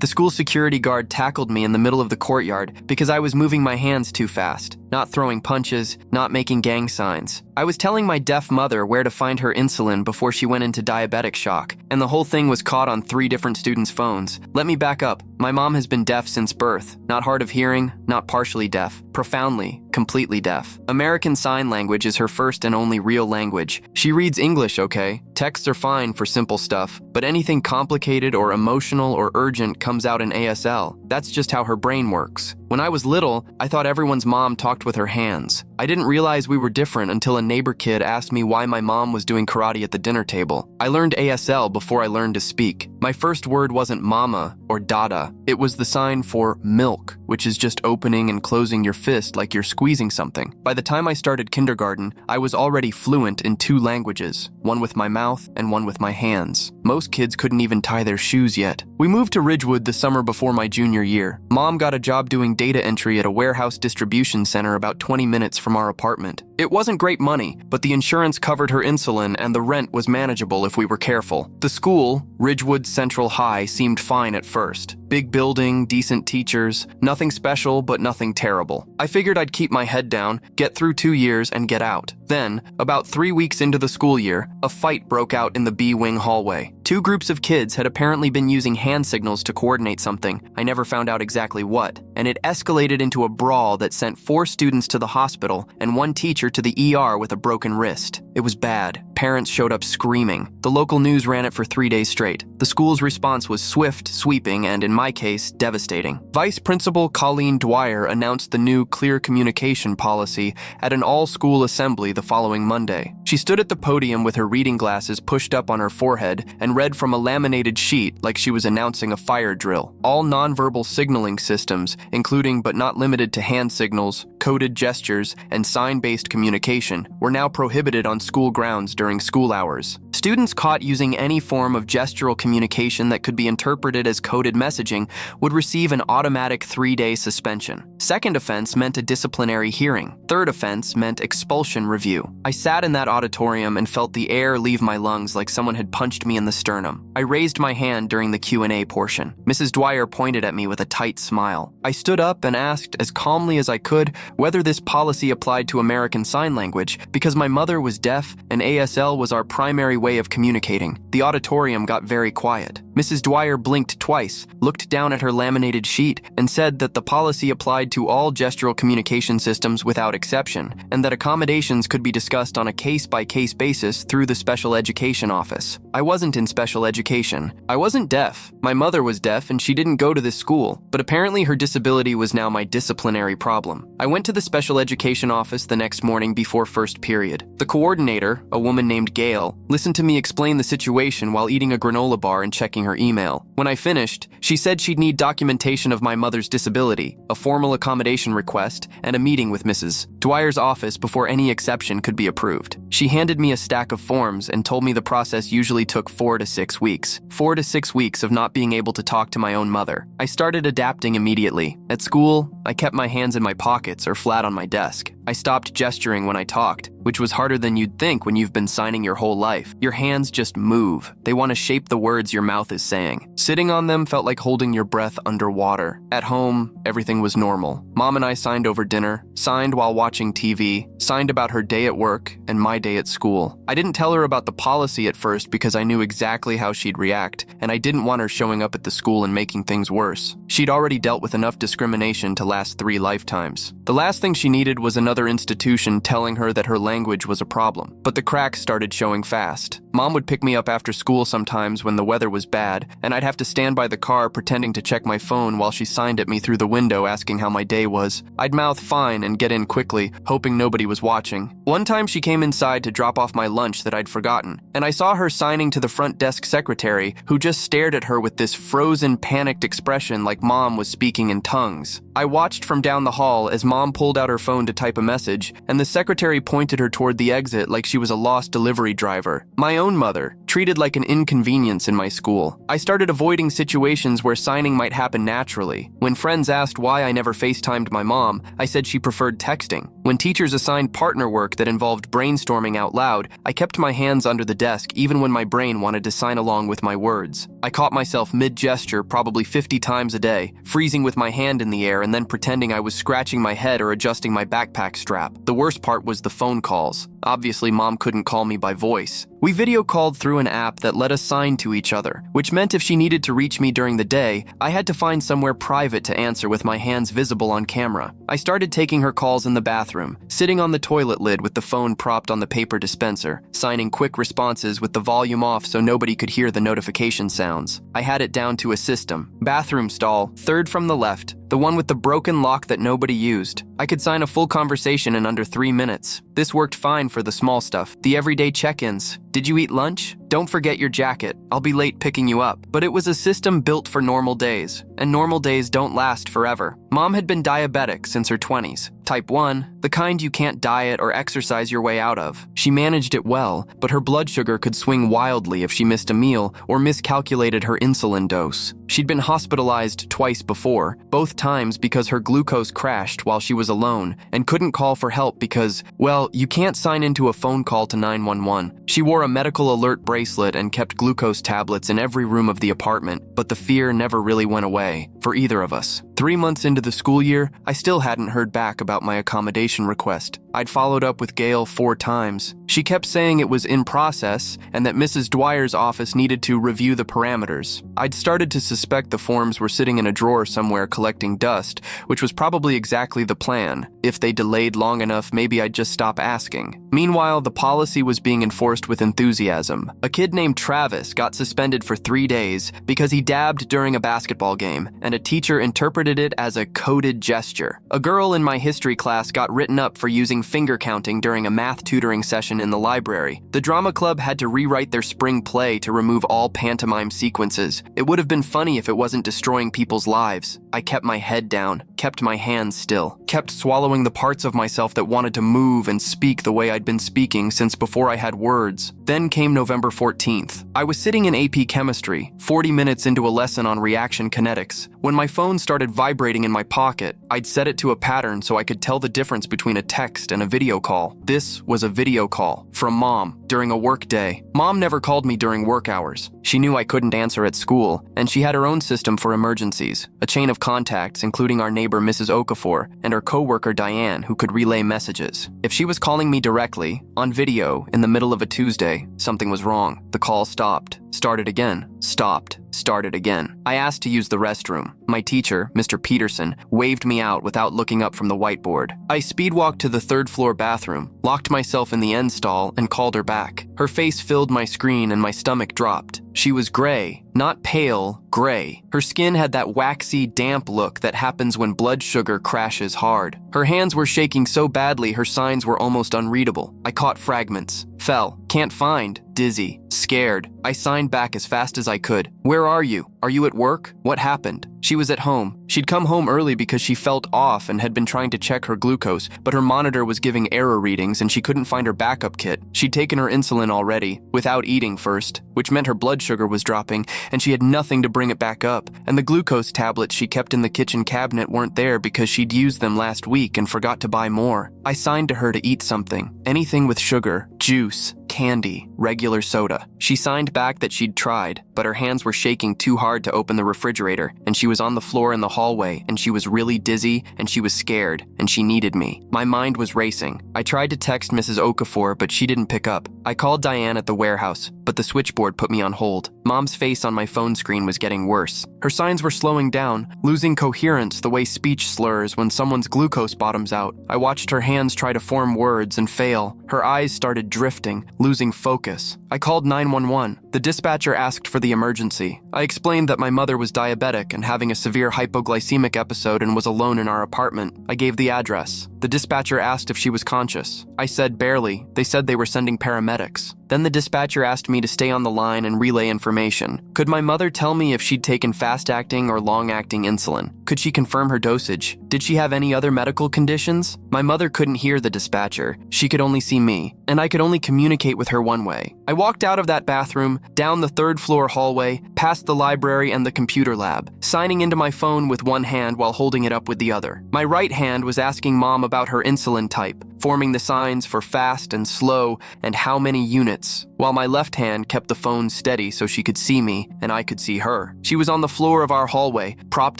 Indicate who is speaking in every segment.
Speaker 1: The school security guard tackled me in the middle of the courtyard because I was moving my hands too fast, not throwing punches, not making gang signs. I was telling my deaf mother where to find her insulin before she went into diabetic shock, and the whole thing was caught on 3 different students' phones. Let me back up. My mom has been deaf since birth. Not hard of hearing, not partially deaf. Profoundly, completely deaf. American Sign Language is her first and only real language. She reads English, okay? Texts are fine for simple stuff, but anything complicated or emotional or urgent comes out in ASL. That's just how her brain works. When I was little, I thought everyone's mom talked with her hands. I didn't realize we were different until a neighbor kid asked me why my mom was doing karate at the dinner table. I learned ASL before I learned to speak. My first word wasn't mama or dada. It was the sign for milk, which is just opening and closing your fist like you're squeezing something. By the time I started kindergarten, I was already fluent in 2 languages, one with my mouth and one with my hands. Most kids couldn't even tie their shoes yet. We moved to Ridgewood the summer before my junior year. Mom got a job doing data entry at a warehouse distribution center about 20 minutes from our apartment. It wasn't great money, but the insurance covered her insulin and the rent was manageable if we were careful. The school, Ridgewood Central High, seemed fine at first. Big building, decent teachers, nothing special but nothing terrible. I figured I'd keep my head down, get through 2 years, and get out. Then, about 3 weeks into the school year, a fight broke out in the B-wing hallway. 2 groups of kids had apparently been using hand signals to coordinate something. I never found out exactly what, and it escalated into a brawl that sent 4 students to the hospital and 1 teacher to the ER with a broken wrist. It was bad. Parents showed up screaming. The local news ran it for 3 days straight. The school's response was swift, sweeping, and in my case, devastating. Vice Principal Colleen Dwyer announced the new clear communication policy at an all-school assembly the following Monday. She stood at the podium with her reading glasses pushed up on her forehead and read from a laminated sheet like she was announcing a fire drill. All nonverbal signaling systems, including but not limited to hand signals, coded gestures, and sign-based communication, were now prohibited on school grounds during school hours. Students caught using any form of gestural communication that could be interpreted as coded messaging would receive an automatic 3-day suspension. Second offense meant a disciplinary hearing. Third offense meant expulsion review. I sat in that auditorium and felt the air leave my lungs like someone had punched me in the sternum. I raised my hand during the Q&A portion. Mrs. Dwyer pointed at me with a tight smile. I stood up and asked as calmly as I could whether this policy applied to American Sign Language because my mother was deaf and ASL was our primary way of communicating. The auditorium got very quiet. Mrs. Dwyer blinked twice, looked down at her laminated sheet, and said that the policy applied to all gestural communication systems without exception, and that accommodations could be discussed on a case-by-case basis through the special education office. I wasn't in special education. I wasn't deaf. My mother was deaf and she didn't go to this school, but apparently her disability was now my disciplinary problem. I went to the special education office the next morning before first period. The coordinator, a woman named Gail, listened to me explain the situation while eating a granola bar and checking her email. When I finished, she said she'd need documentation of my mother's disability, a formal accommodation request, and a meeting with Mrs. Dwyer's office before any exception could be approved. She handed me a stack of forms and told me the process usually took 4 to 6 weeks. 4 to 6 weeks of not being able to talk to my own mother. I started adapting immediately. At school, I kept my hands in my pockets or flat on my desk. I stopped gesturing when I talked, which was harder than you'd think when you've been signing your whole life. Your hands just move. They want to shape the words your mouth is saying. Sitting on them felt like holding your breath underwater. At home, everything was normal. Mom and I signed over dinner, signed while watching TV, signed about her day at work and my day at school. I didn't tell her about the policy at first because I knew exactly how she'd react, and I didn't want her showing up at the school and making things worse. She'd already dealt with enough discrimination to last 3 lifetimes. The last thing she needed was another institution telling her that her language was a problem. But the cracks started showing fast. Mom would pick me up after school sometimes when the weather was bad, and I'd have to stand by the car pretending to check my phone while she signed at me through the window asking how my day was. I'd mouth fine and get in quickly, hoping nobody was watching. One time she came inside to drop off my lunch that I'd forgotten, and I saw her signing to the front desk secretary, who just stared at her with this frozen, panicked expression like Mom was speaking in tongues. I watched from down the hall as Mom pulled out her phone to type a message, and the secretary pointed her toward the exit like she was a lost delivery driver. My own mother, treated like an inconvenience in my school. I started avoiding situations where signing might happen naturally. When friends asked why I never FaceTimed my mom, I said she preferred texting. When teachers assigned partner work that involved brainstorming out loud, I kept my hands under the desk even when my brain wanted to sign along with my words. I caught myself mid-gesture probably 50 times a day, freezing with my hand in the air and then pretending I was scratching my head or adjusting my backpack strap. The worst part was the phone calls. Obviously, Mom couldn't call me by voice. We video called through an app that let us sign to each other, which meant if she needed to reach me during the day, I had to find somewhere private to answer with my hands visible on camera. I started taking her calls in the bathroom, sitting on the toilet lid with the phone propped on the paper dispenser, signing quick responses with the volume off so nobody could hear the notification sounds. I had it down to a system. Bathroom stall, third from the left, the one with the broken lock that nobody used. I could sign a full conversation in under 3 minutes. This worked fine for the small stuff, the everyday check-ins. Did you eat lunch? Don't forget your jacket. I'll be late picking you up. But it was a system built for normal days, and normal days don't last forever. Mom had been diabetic since her 20s. Type 1, the kind you can't diet or exercise your way out of. She managed it well, but her blood sugar could swing wildly if she missed a meal or miscalculated her insulin dose. She'd been hospitalized twice before, both times because her glucose crashed while she was alone and couldn't call for help because, well, you can't sign into a phone call to 911. She wore a medical alert bracelet and kept glucose tablets in every room of the apartment, but the fear never really went away for either of us. 3 months into the school year, I still hadn't heard back about my accommodation request. I'd followed up with Gail 4 times. She kept saying it was in process and that Mrs. Dwyer's office needed to review the parameters. I'd started to suspect the forms were sitting in a drawer somewhere collecting dust, which was probably exactly the plan. If they delayed long enough, maybe I'd just stop asking. Meanwhile, the policy was being enforced with enthusiasm. A kid named Travis got suspended for 3 days because he dabbed during a basketball game, and a teacher interpreted it as a coded gesture. A girl in my history class got written up for using finger counting during a math tutoring session in the library. The drama club had to rewrite their spring play to remove all pantomime sequences. It would have been funny if it wasn't destroying people's lives. I kept my head down, kept my hands still, kept swallowing the parts of myself that wanted to move and speak the way I'd been speaking since before I had words. Then came November 14th. I was sitting in AP Chemistry, 40 minutes into a lesson on reaction kinetics, when my phone started vibrating in my pocket. I'd set it to a pattern so I could tell the difference between a text and a video call. This was a video call from Mom during a work day. Mom never called me during work hours. She knew I couldn't answer at school, and she had her own system for emergencies, a chain of contacts including our neighbor Mrs. Okafor and her coworker Diane who could relay messages. If she was calling me directly, on video, in the middle of a Tuesday, something was wrong. The call stopped, started again, stopped, started again. I asked to use the restroom. My teacher, Mr. Peterson, waved me out without looking up from the whiteboard. I speed-walked to the 3rd floor bathroom, locked myself in the end stall, and called her back. Her face filled my screen and my stomach dropped. She was gray, not pale, gray. Her skin had that waxy, damp look that happens when blood sugar crashes hard. Her hands were shaking so badly her signs were almost unreadable. I caught fragments. Fell. Can't find. Dizzy. Scared. I signed back as fast as I could. Where are you? Are you at work? What happened? She was at home. She'd come home early because she felt off and had been trying to check her glucose, but her monitor was giving error readings and she couldn't find her backup kit. She'd taken her insulin already, without eating first, which meant her blood sugar was dropping and she had nothing to bring it back up. And the glucose tablets she kept in the kitchen cabinet weren't there because she'd used them last week and forgot to buy more. I signed to her to eat something, anything with sugar, juice, candy, regular soda. She signed back that she'd tried, but her hands were shaking too hard to open the refrigerator, and she was on the floor in the hallway, and she was really dizzy, and she was scared, and she needed me. My mind was racing. I tried to text Mrs. Okafor, but she didn't pick up. I called Diane at the warehouse, but the switchboard put me on hold. Mom's face on my phone screen was getting worse. Her signs were slowing down, losing coherence the way speech slurs when someone's glucose bottoms out. I watched her hands try to form words and fail. Her eyes started drifting, losing focus. I called 911. The dispatcher asked for the emergency. I explained that my mother was diabetic and having a severe hypoglycemic episode and was alone in our apartment. I gave the address. The dispatcher asked if she was conscious. I said barely. They said they were sending paramedics. Then the dispatcher asked me to stay on the line and relay information. Could my mother tell me if she'd taken fast-acting or long-acting insulin? Could she confirm her dosage? Did she have any other medical conditions? My mother couldn't hear the dispatcher. She could only see me, and I could only communicate with her one way. I walked out of that bathroom, down the third-floor hallway, past the library and the computer lab, signing into my phone with one hand while holding it up with the other. My right hand was asking Mom about her insulin type, forming the signs for fast and slow and how many units, while my left hand kept the phone steady so she could see me and I could see her. She was on the floor of our hallway, propped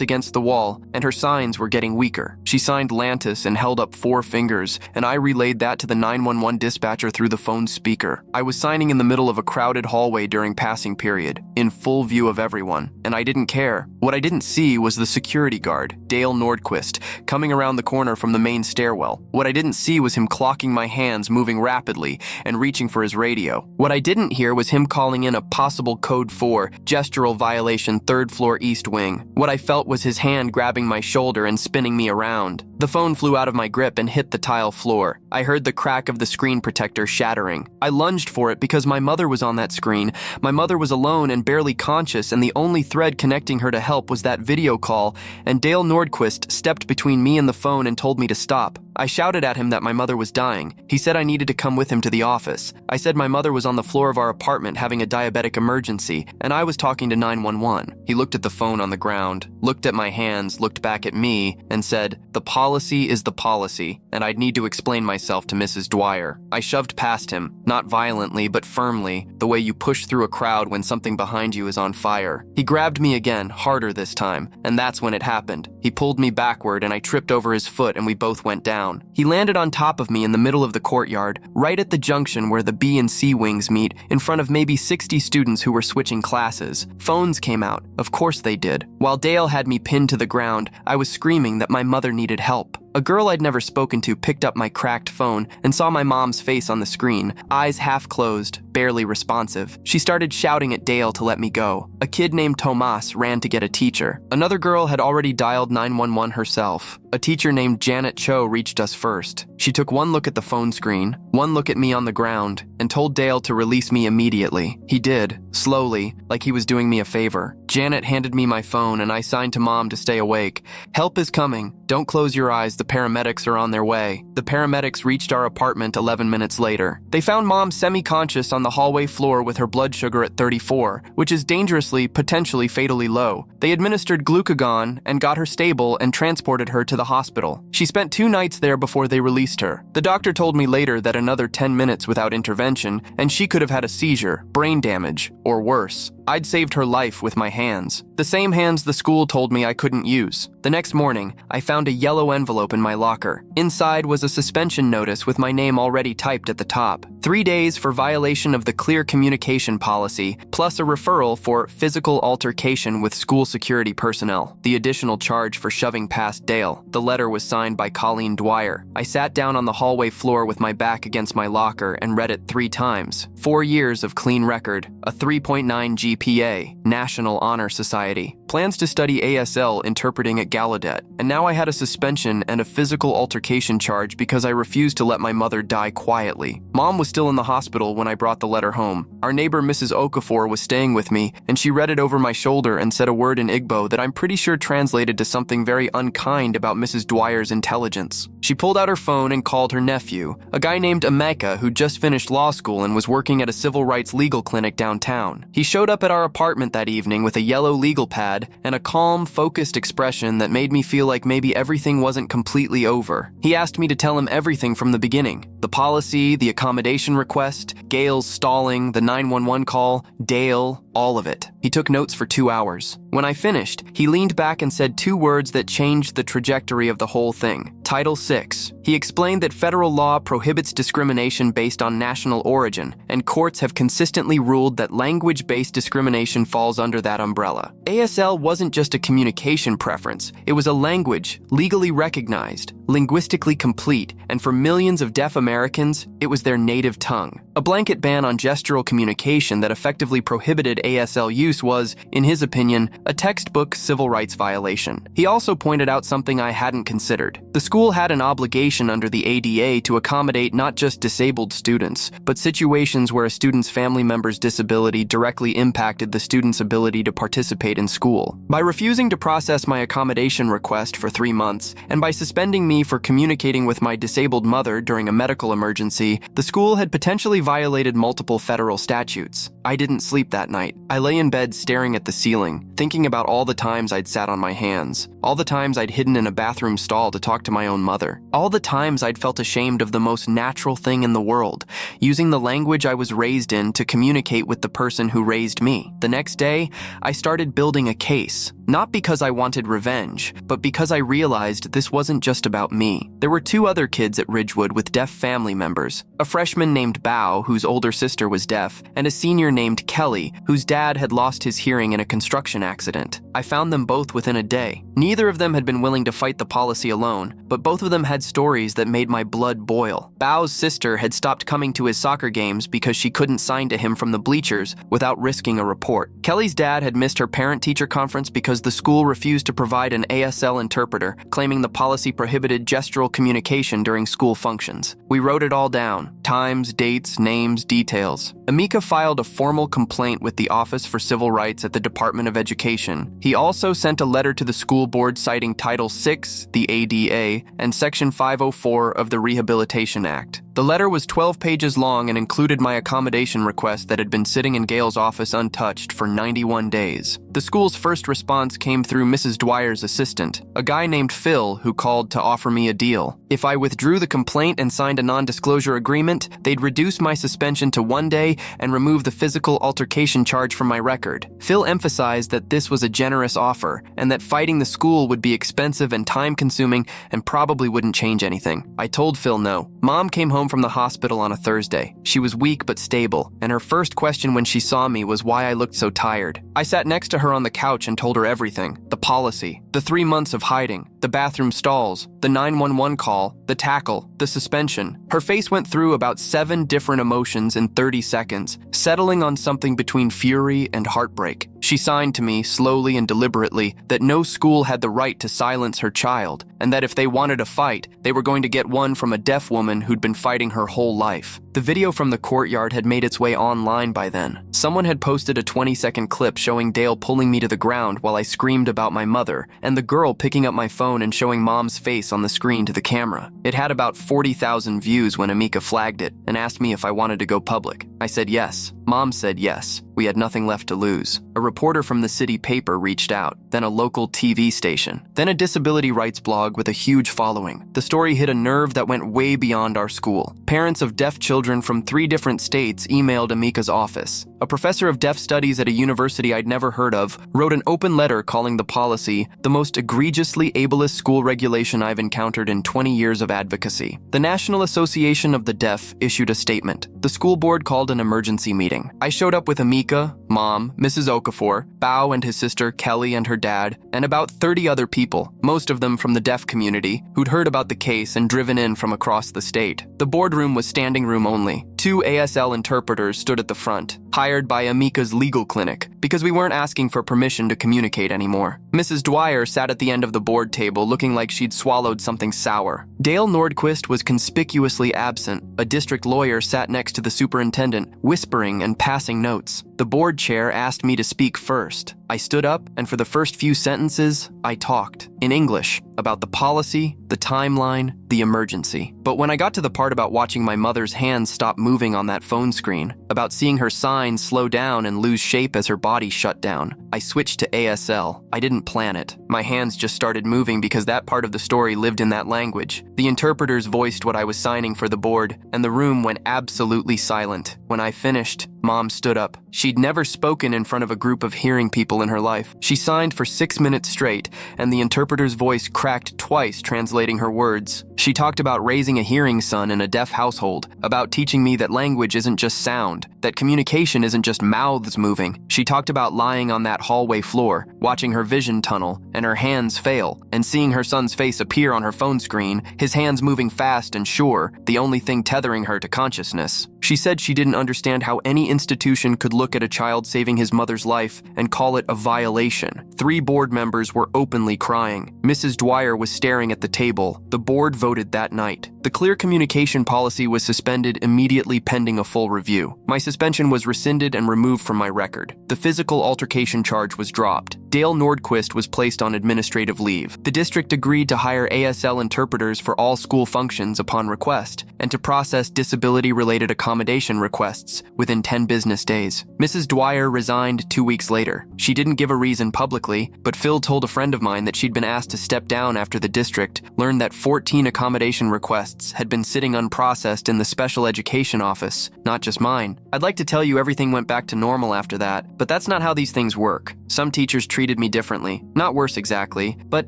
Speaker 1: against the wall, and her signs were getting weaker. She signed Lantis and held up 4 fingers, and I relayed that to the 911 dispatcher through the phone speaker. I was signing in the middle of a crowded hallway during passing period, in full view of everyone, and I didn't care. What I didn't see was the security guard, Dale Nordquist, coming around the corner from the main stairwell. What I didn't see was him clocking my hands, moving rapidly, and reaching for his radio. What I didn't hear was him calling in a possible code 4, gestural violation, 3rd floor east wing. What I felt was his hand grabbing my shoulder and spinning me around. The phone flew out of my grip and hit the tile floor. I heard the crack of the screen protector shattering. I lunged for it because my mother was on that screen. My mother was alone and barely conscious, and the only thread connecting her to help was that video call, and Dale Nordquist stepped between me and the phone and told me to stop. I shouted at him that my mother was dying. He said I needed to come with him to the office. I said my mother was on the floor of our apartment having a diabetic emergency, and I was talking to 911. He looked at the phone on the ground, looked at my hands, looked back at me, and said, "The policy is the policy, and I'd need to explain myself to Mrs. Dwyer." I shoved past him, not violently but firmly, the way you push through a crowd when something behind you is on fire. He grabbed me again, harder this time, and that's when it happened. He pulled me backward and I tripped over his foot and we both went down. He landed on top of me in the middle of the courtyard, right at the junction where the B and C wings meet, in front of maybe 60 students who were switching classes. Phones came out. Of course they did. While Dale had me pinned to the ground, I was screaming that my mother needed help. A girl I'd never spoken to picked up my cracked phone and saw my mom's face on the screen, eyes half closed, barely responsive. She started shouting at Dale to let me go. A kid named Tomas ran to get a teacher. Another girl had already dialed 911 herself. A teacher named Janet Cho reached us first. She took one look at the phone screen, one look at me on the ground, and told Dale to release me immediately. He did, slowly, like he was doing me a favor. Janet handed me my phone and I signed to Mom to stay awake. "Help is coming. Don't close your eyes. The paramedics are on their way." The paramedics reached our apartment 11 minutes later. They found Mom semi-conscious on the hallway floor with her blood sugar at 34, which is dangerously, potentially fatally low. They administered glucagon and got her stable and transported her to the hospital. She spent 2 nights there before they released her. The doctor told me later that another 10 minutes without intervention and she could have had a seizure, brain damage, or worse. I'd saved her life with my hands. The same hands the school told me I couldn't use. The next morning, I found a yellow envelope in my locker. Inside was a suspension notice with my name already typed at the top. 3 days for violation of the clear communication policy, plus a referral for physical altercation with school security personnel. The additional charge for shoving past Dale. The letter was signed by Colleen Dwyer. I sat down on the hallway floor with my back against my locker and read it 3 times. 4 years of clean record, a 3.9 GPA, National Honor Society. Plans to study ASL interpreting at Gallaudet, and now I had a suspension and a physical altercation charge because I refused to let my mother die quietly. Mom was still in the hospital when I brought the letter home. Our neighbor Mrs. Okafor was staying with me, and she read it over my shoulder and said a word in Igbo that I'm pretty sure translated to something very unkind about Mrs. Dwyer's intelligence. She pulled out her phone and called her nephew, a guy named Emeka who just finished law school and was working at a civil rights legal clinic downtown. He showed up at our apartment that evening with a yellow legal pad and a calm, focused expression that made me feel like maybe everything wasn't completely over. He asked me to tell him everything from the beginning. The policy, the accommodation request, Gail's stalling, the 911 call, Dale, all of it. He took notes for 2 hours. When I finished, he leaned back and said 2 words that changed the trajectory of the whole thing. Title VI. He explained that federal law prohibits discrimination based on national origin, and courts have consistently ruled that language-based discrimination falls under that umbrella. ASL wasn't just a communication preference, it was a language, legally recognized, linguistically complete, and for millions of deaf Americans, it was their native tongue. A blanket ban on gestural communication that effectively prohibited ASL users excuse was, in his opinion, a textbook civil rights violation. He also pointed out something I hadn't considered. The school had an obligation under the ADA to accommodate not just disabled students, but situations where a student's family member's disability directly impacted the student's ability to participate in school. By refusing to process my accommodation request for 3 months, and by suspending me for communicating with my disabled mother during a medical emergency, the school had potentially violated multiple federal statutes. I didn't sleep that night. I lay in bed staring at the ceiling, thinking about all the times I'd sat on my hands, all the times I'd hidden in a bathroom stall to talk to my own mother, all the times I'd felt ashamed of the most natural thing in the world, using the language I was raised in to communicate with the person who raised me. The next day, I started building a case, not because I wanted revenge, but because I realized this wasn't just about me. There were 2 other kids at Ridgewood with deaf family members, a freshman named Bao, whose older sister was deaf, and a senior named Kelly, whose dad had lost his hearing in a construction accident. I found them both within a day. Neither of them had been willing to fight the policy alone, but both of them had stories that made my blood boil. Bao's sister had stopped coming to his soccer games because she couldn't sign to him from the bleachers without risking a report. Kelly's dad had missed her parent-teacher conference because the school refused to provide an ASL interpreter, claiming the policy prohibited gestural communication during school functions. We wrote it all down: times, dates, names, details. Emeka filed a formal complaint with the Office for Civil Rights at the Department of Education. He also sent a letter to the school board citing Title VI, the ADA, and Section 504 of the Rehabilitation Act. The letter was 12 pages long and included my accommodation request that had been sitting in Gail's office untouched for 91 days. The school's first response came through Mrs. Dwyer's assistant, a guy named Phil, who called to offer me a deal. If I withdrew the complaint and signed a non-disclosure agreement, they'd reduce my suspension to 1 day and remove the physical altercation charge from my record. Phil emphasized that this was a generous offer and that fighting the school would be expensive and time-consuming and probably wouldn't change anything. I told Phil no. Mom came home from the hospital on a Thursday. She was weak but stable, and her first question when she saw me was why I looked so tired. I sat next to her on the couch and told her everything: the policy, the 3 months of hiding, the bathroom stalls, the 911 call, the tackle, the suspension. Her face went through about 7 different emotions in 30 seconds, settling on something between fury and heartbreak. She signed to me, slowly and deliberately, that no school had the right to silence her child, and that if they wanted a fight, they were going to get one from a deaf woman who'd been fighting her whole life. The video from the courtyard had made its way online by then. Someone had posted a 20-second clip showing Dale pulling me to the ground while I screamed about my mother, and the girl picking up my phone and showing Mom's face on the screen to the camera. It had about 40,000 views when Emeka flagged it and asked me if I wanted to go public. I said yes. Mom said yes. We had nothing left to lose. A reporter from the city paper reached out, then a local TV station, then a disability rights blog with a huge following. The story hit a nerve that went way beyond our school. Parents of deaf children from 3 different states emailed Emeka's office. A professor of deaf studies at a university I'd never heard of wrote an open letter calling the policy the most egregiously ableist school regulation I've encountered in 20 years of advocacy. The National Association of the Deaf issued a statement. The school board called an emergency meeting. I showed up with Emeka, Mom, Mrs. Okafor, Bao and his sister Kelly and her dad, and about 30 other people, most of them from the deaf community, who'd heard about the case and driven in from across the state. The boardroom was standing room only. 2 ASL interpreters stood at the front, hired by Emeka's legal clinic, because we weren't asking for permission to communicate anymore. Mrs. Dwyer sat at the end of the board table looking like she'd swallowed something sour. Dale Nordquist was conspicuously absent. A district lawyer sat next to the superintendent, whispering and passing notes. The board chair asked me to speak first. I stood up, and for the first few sentences, I talked, in English, about the policy, the timeline, the emergency. But when I got to the part about watching my mother's hands stop moving on that phone screen, about seeing her signs slow down and lose shape as her body shut down, I switched to ASL. I didn't plan it. My hands just started moving because that part of the story lived in that language. The interpreters voiced what I was signing for the board, and the room went absolutely silent. When I finished, Mom stood up. She'd never spoken in front of a group of hearing people in her life. She signed for 6 minutes straight, and the interpreter's voice cracked twice translating her words. She talked about raising a hearing son in a deaf household, about teaching me that language isn't just sound, that communication isn't just mouths moving. She talked about lying on that hallway floor, watching her vision tunnel, and her hands fail, and seeing her son's face appear on her phone screen, his hands moving fast and sure, the only thing tethering her to consciousness. She said she didn't understand how any institution could look at a child saving his mother's life and call it a violation. 3 board members were openly crying. Mrs. Dwyer was staring at the table. The board voted that night. The clear communication policy was suspended immediately pending a full review. My suspension was rescinded and removed from my record. The physical altercation charge was dropped. Dale Nordquist was placed on administrative leave. The district agreed to hire ASL interpreters for all school functions upon request and to process disability-related accommodation requests within 10 business days. Mrs. Dwyer resigned 2 weeks later. She didn't give a reason publicly, but Phil told a friend of mine that she'd been asked to step down after the district learned that 14 accommodation requests had been sitting unprocessed in the special education office, not just mine. I'd like to tell you everything went back to normal after that, but that's not how these things work. Some teachers treated me differently, not worse exactly, but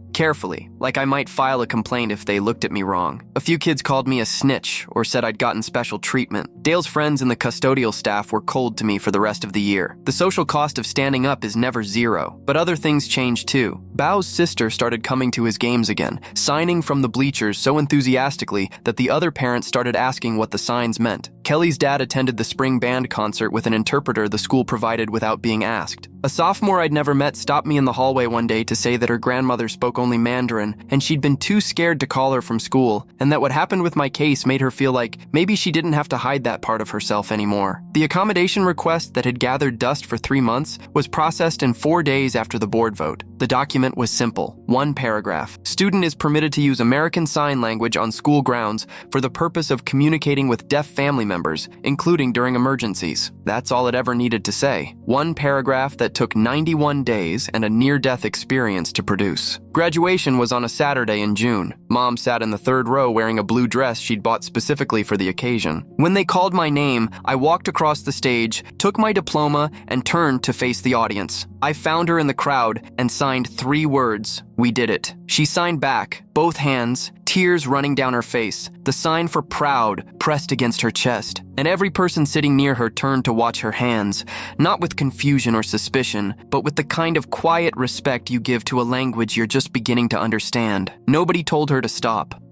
Speaker 1: carefully, like I might file a complaint if they looked at me wrong. A few kids called me a snitch or said I'd gotten special treatment. Dale's friends and the custodial staff were cold to me for the rest of the year. The social cost of standing up is never zero, but other things changed too. Bao's sister started coming to his games again, signing from the bleachers so enthusiastically that the other parents started asking what the signs meant. Kelly's dad attended the spring band concert with an interpreter the school provided without being asked. A sophomore I'd never met stopped me in the hallway one day to say that her grandmother spoke only Mandarin and she'd been too scared to call her from school, and that what happened with my case made her feel like maybe she didn't have to hide that part of herself anymore. The accommodation request that had gathered dust for 3 months was processed in 4 days after the board vote. The document was simple, 1 paragraph. Student is permitted to use American Sign Language on school grounds for the purpose of communicating with deaf family members, including during emergencies. That's all it ever needed to say. 1 paragraph that took 91 days and a near-death experience to produce. Graduation was on a Saturday in June. Mom sat in the 3rd row wearing a blue dress she'd bought specifically for the occasion. When they called my name, I walked across the stage, took my diploma, and turned to face the audience. I found her in the crowd and signed 3 words. We did it. She signed back, both hands, tears running down her face, the sign for proud pressed against her chest. And every person sitting near her turned to watch her hands, not with confusion or suspicion, but with the kind of quiet respect you give to a language you're just beginning to understand. Nobody told her to stop.